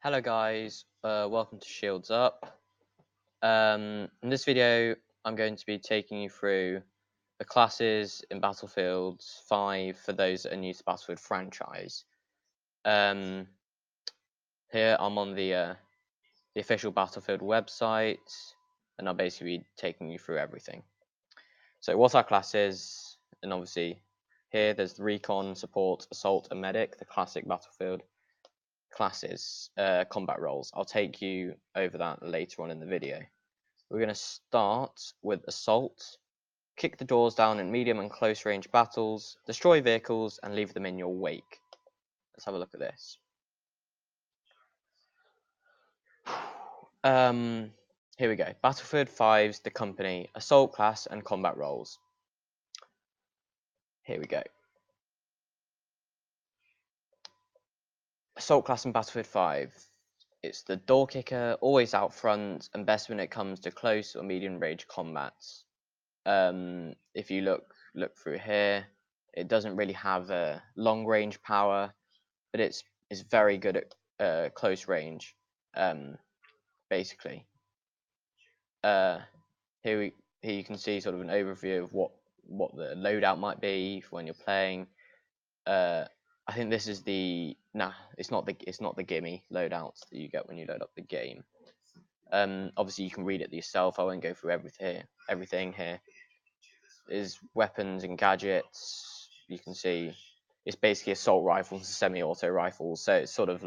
Hello guys, welcome to Shields Up. In this video, I'm going to be taking you through the classes in Battlefield 5 for those that are new to Battlefield franchise. Here I'm on the official Battlefield website, and I'll basically be taking you through everything. So what our classes, and obviously here there's the Recon, Support, Assault, and Medic, the classic Battlefield classes, combat roles. I'll take you over that later on in the video. We're going to start with Assault. Kick the doors down in medium and close range battles, destroy vehicles and leave them in your wake. Let's have a look at this. Here we go. Battlefield 5's The Company, Assault class and combat roles. Here we go. Assault class in Battlefield 5. It's the door kicker, always out front, and best when it comes to close or medium range combats. If you look through here, it doesn't really have a long range power, but it's very good at close range. Basically, here you can see sort of an overview of what the loadout might be for when you're playing. I think this is it's not the gimme loadouts that you get when you load up the game. Obviously you can read it yourself. I won't go through everything here. Is weapons and gadgets. You can see it's basically assault rifles, semi-auto rifles. So it's sort of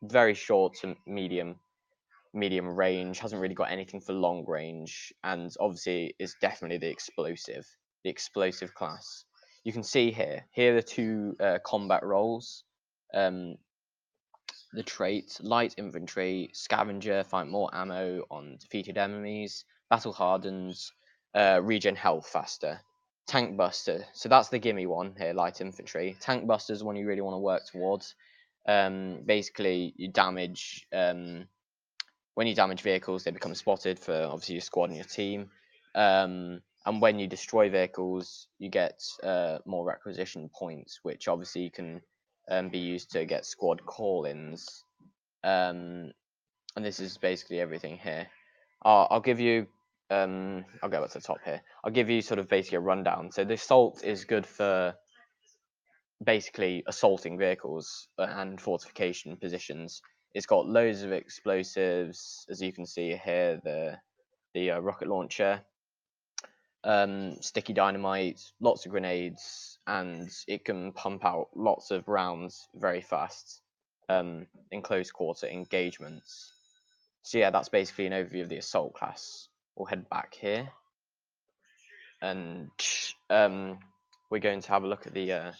very short to medium range. Hasn't really got anything for long range, and obviously is definitely the explosive class. You can see here are the two combat roles. The traits: light infantry, scavenger, find more ammo on defeated enemies, battle hardens, regen health faster. Tank buster, so that's the gimme one here, light infantry. Tank buster is one you really want to work towards. Basically, you damage when you damage vehicles, they become spotted for obviously your squad and your team. And when you destroy vehicles, you get more requisition points, which obviously can be used to get squad call-ins. And this is basically everything here. I'll give you. I'll go up to the top here. I'll give you sort of basically a rundown. So the assault is good for basically assaulting vehicles and fortification positions. It's got loads of explosives, as you can see here. The rocket launcher, sticky dynamite, lots of grenades, and it can pump out lots of rounds very fast in close quarter engagements. So yeah, that's basically an overview of the assault class. We'll head back here, and we're going to have a look at the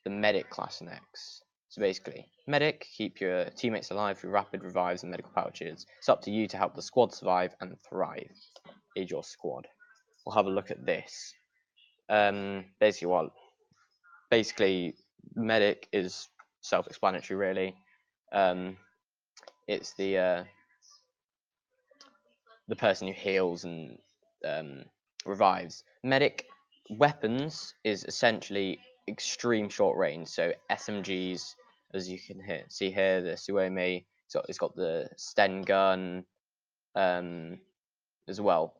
medic class next. So basically, medic, keep your teammates alive through rapid revives and medical pouches. It's up to you to help the squad survive and thrive. Aid your squad. We'll have a look at this. Basically, medic is self-explanatory, really. It's the person who heals and revives. Medic weapons is essentially extreme short range, so SMGs, as you can see here, the Suomi. It's got the Sten gun as well.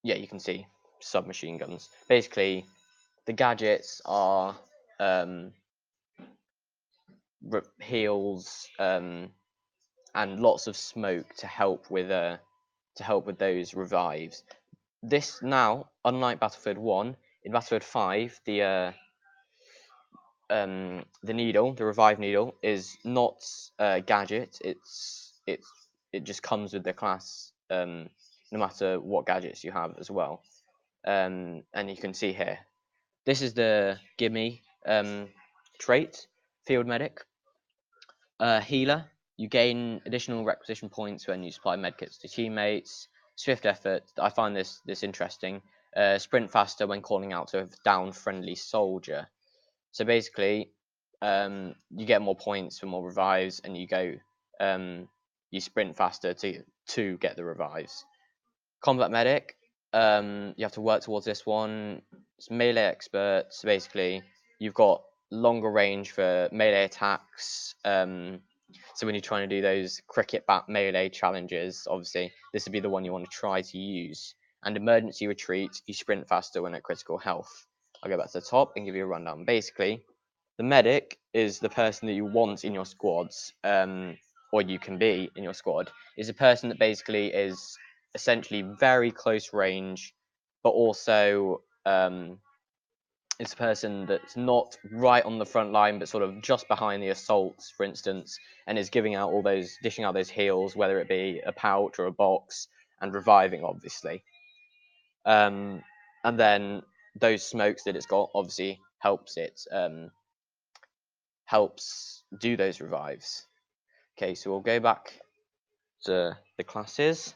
Yeah, you can see submachine guns. Basically, the gadgets are heals and lots of smoke to help with those revives. This now, unlike Battlefield 1, in Battlefield 5, the needle, the revive needle, is not a gadget. It just comes with the class, no matter what gadgets you have as well. And you can see here, this is the gimme trait, field medic. Healer, you gain additional requisition points when you supply medkits to teammates. Swift effort, I find this interesting. Sprint faster when calling out to a down friendly soldier. So basically, you get more points for more revives, and you sprint faster to get the revives. Combat medic, you have to work towards this one. It's melee expert. So basically, you've got longer range for melee attacks, So when you're trying to do those cricket bat melee challenges, obviously this would be the one you want to try to use. And emergency retreat, you sprint faster when at critical health. I'll go back to the top and give you a rundown. Basically, the medic is the person that you want in your squads, or you can be in your squad, is a person that basically is essentially very close range, but also is a person that's not right on the front line, but sort of just behind the assaults, for instance, and is giving out dishing out those heals, whether it be a pouch or a box, and reviving, obviously. And then those smokes that it's got obviously helps do those revives. Okay, so we'll go back to the classes,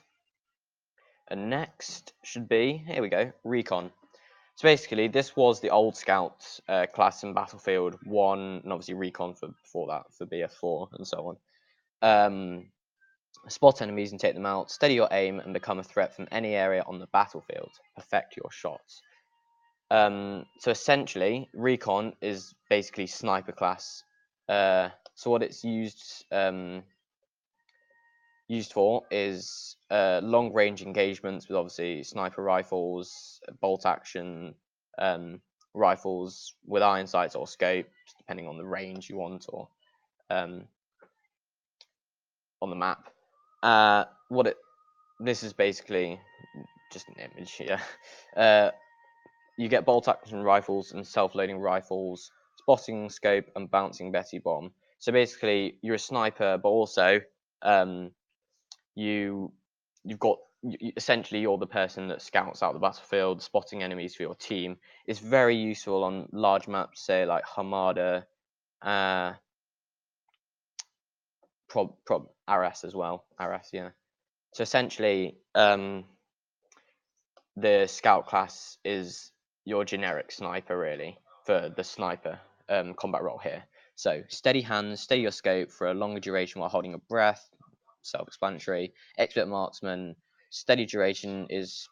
and next should be, here we go, Recon. So basically, this was the old Scout class in Battlefield 1, and obviously Recon before that, for BF4 and so on. Spot enemies and take them out, steady your aim, and become a threat from any area on the battlefield. Perfect your shots. So essentially, Recon is basically sniper class. So what it's used for is long range engagements with obviously sniper rifles, bolt action rifles with iron sights or scopes, depending on the range you want or on the map. This is basically just an image here. You get bolt action rifles and self-loading rifles, spotting scope, and bouncing Betty bomb. So basically, you're a sniper, but also essentially you're the person that scouts out the battlefield, spotting enemies for your team. It's very useful on large maps, say like Hamada, Arras as well. Arras, yeah. So essentially, the scout class is your generic sniper, really, for the sniper combat role here. So steady hands, steady your scope for a longer duration while holding your breath. Self-explanatory. Expert marksman, steady duration is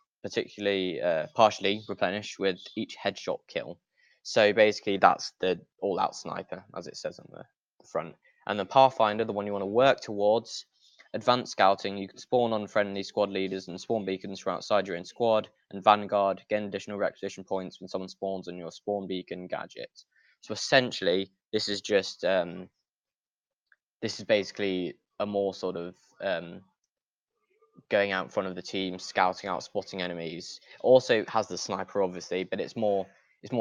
partially replenished with each headshot kill. So basically, that's the all-out sniper, as it says on the front. And the Pathfinder, the one you want to work towards. Advanced scouting, you can spawn on friendly squad leaders and spawn beacons from outside your own squad. And Vanguard, gain additional requisition points when someone spawns on your spawn beacon gadget. So essentially, this is basically a more sort of going out in front of the team, scouting out, spotting enemies. Also has the sniper, obviously, but it's more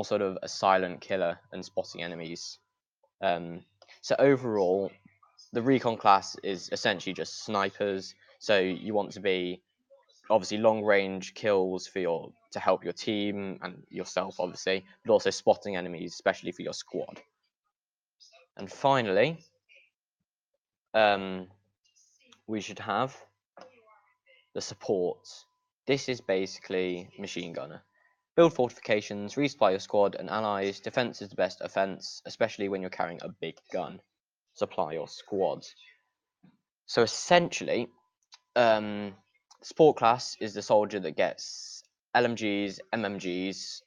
sort of a silent killer and spotting enemies. So overall, the Recon class is essentially just snipers. So you want to be obviously long range kills to help your team and yourself, obviously, but also spotting enemies, especially for your squad. And finally, we should have the supports. This is basically machine gunner. Build fortifications, resupply your squad and allies. Defense is the best offense, especially when you're carrying a big gun. Supply your squad. So essentially, support class is the soldier that gets LMGs, MMGs,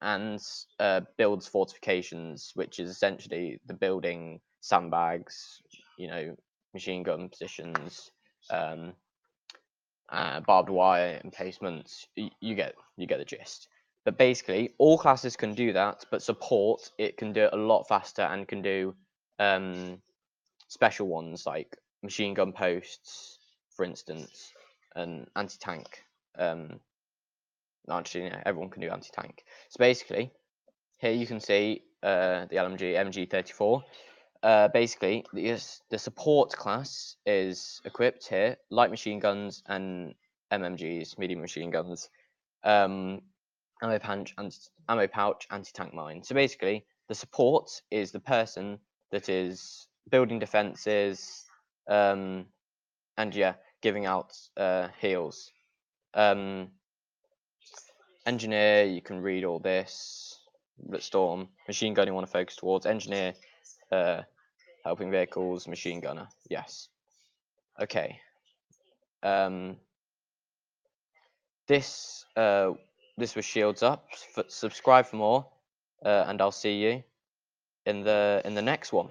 and builds fortifications, which is essentially the building sandbags, machine gun positions, barbed wire emplacements. You get the gist. But basically, all classes can do that, but support it can do it a lot faster and can do special ones like machine gun posts, for instance, and anti-tank. Actually, everyone can do anti-tank. So basically, here you can see the LMG MG34. Basically, the support class is equipped here, light machine guns and MMGs, medium machine guns, ammo pouch, anti-tank mine. So basically, the support is the person that is building defenses, and giving out heals. Engineer, you can read all this. But Storm, machine gun you want to focus towards. Engineer, helping vehicles, machine gunner. Yes. Okay. This was Shields Up. Subscribe for more, and I'll see you in the next one.